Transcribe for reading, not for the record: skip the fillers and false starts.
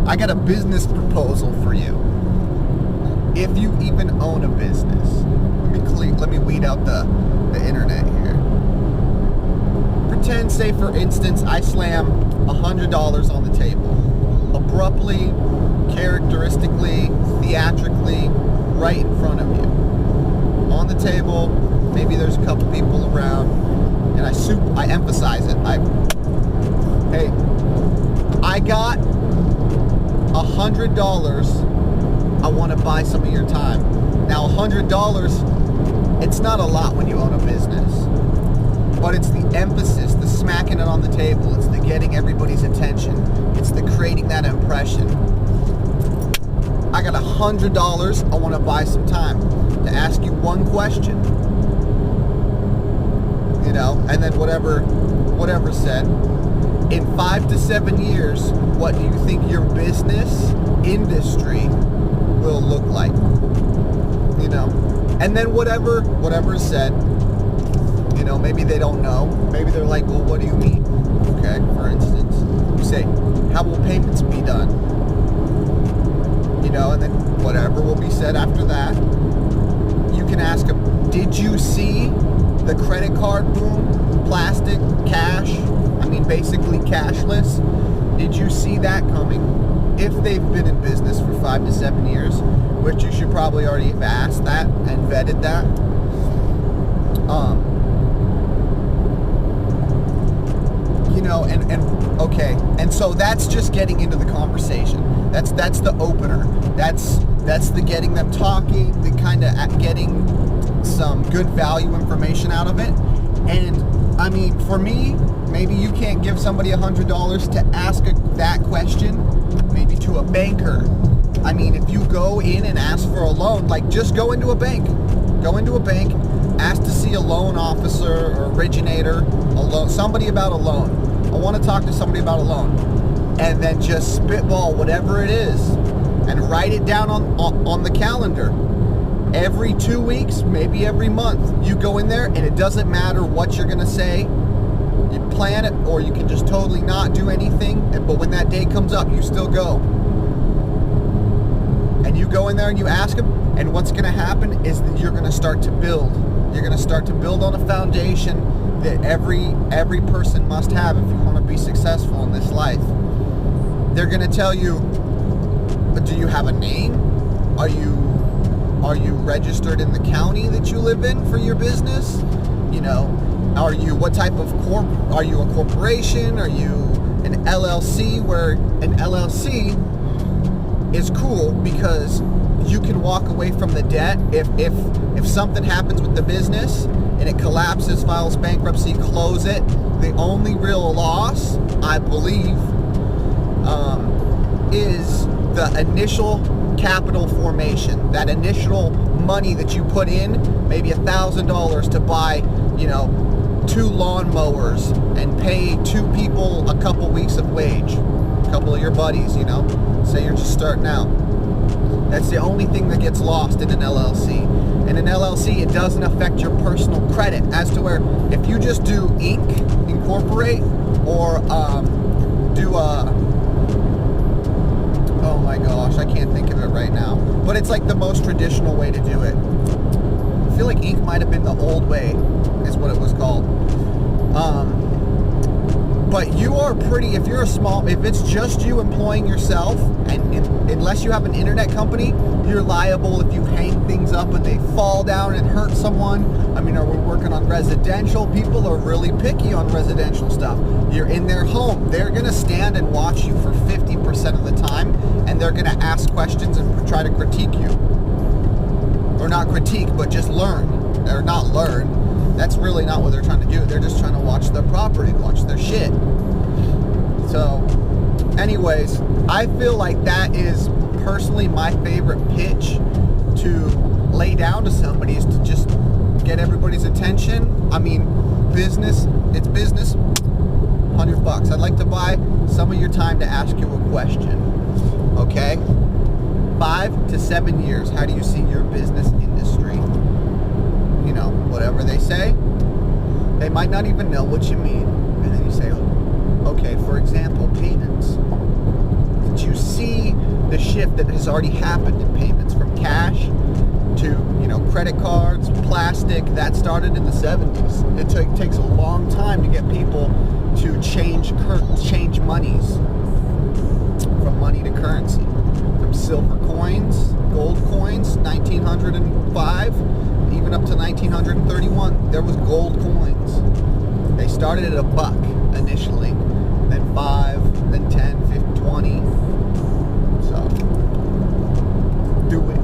I got a business proposal for you. If you even own a business, let me weed out the internet here. Pretend, say for instance, I slam $100 on the table, abruptly, characteristically, theatrically, right in front of you. On the table, maybe there's a couple people around, and I emphasize it. Hey, I got $100. I want to buy some of your time. Now, $100, it's not a lot when you own a business, but it's the emphasis, the smacking it on the table. It's the getting everybody's attention. It's the creating that impression. I got $100. I want to buy some time to ask you one question. You know, and then whatever said. In 5 to 7 years, what do you think your business industry will look like? You know, and then whatever is said, you know, maybe they don't know. Maybe they're like, well, what do you mean? Okay, for instance, you say, how will payments be done? You know, and then whatever will be said after that. You can ask them, did you see the credit card boom? Plastic, cash, I mean basically cashless. Did you see that coming? If they've been in business for 5 to 7 years, which you should probably already have asked that and vetted that. You know, and okay, and so that's just getting into the conversation. That's the opener. That's the getting them talking, the kind of getting some good value information out of it. And I mean, for me, maybe you can't give somebody $100 to ask that question, maybe to a banker. I mean, if you go in and ask for a loan, like just go into a bank, ask to see a loan officer or originator, somebody about a loan. I want to talk to somebody about a loan. And then just spitball whatever it is and write it down on the calendar. Every 2 weeks, maybe every month, you go in there and it doesn't matter what you're going to say. You plan it, or you can just totally not do anything. But when that day comes up, you still go. And you go in there and you ask them, and what's going to happen is that you're going to start to build. You're going to start to build on a foundation that every person must have if you want to be successful in this life. They're going to tell you, do you have a name? Are you registered in the county that you live in for your business? You know, what type of are you a corporation? Are you an LLC? Where an LLC is cool because you can walk away from the debt if something happens with the business and it collapses, files bankruptcy, close it. The only real loss, I believe, is the initial capital formation, that initial money that you put in, maybe $1,000 to buy, you know, 2 lawnmowers and pay 2 people a couple weeks of wage, a couple of your buddies, you know, say you're just starting out. That's the only thing that gets lost in an LLC. In an LLC, it doesn't affect your personal credit, as to where if you just do incorporate, or do oh my gosh, I can't think of it right now, but it's like the most traditional way to do it. I feel like Inc. might have been the old way, is what it was called. But you are if it's just you employing yourself, and unless you have an internet company, you're liable if you hang things up and they fall down and hurt someone. I mean, are we working on residential? People are really picky on residential stuff. You're in their home. They're going to stand and watch you for 50% of the time, and they're going to ask questions and try to critique you. Or not critique, but just learn. Or not learn. That's really not what they're trying to do. They're just trying to watch their property, watch their shit. So, anyways, I feel like that is personally my favorite pitch to lay down to somebody, is to just get everybody's attention. I mean, business, it's business. $100. I'd like to buy some of your time to ask you a question. Okay? 5 to 7 years. How do you see your business industry? You know, whatever they say, they might not even know what you mean. And then you say, okay, for example, payments. Did you see shift that has already happened in payments from cash to, credit cards, plastic. That started in the 70s. It takes a long time to get people to change monies from money to currency. From silver coins, gold coins, 1905, even up to 1931, there was gold coins. They started at $1 initially, then 5, then 10, 15, 20. So, do it.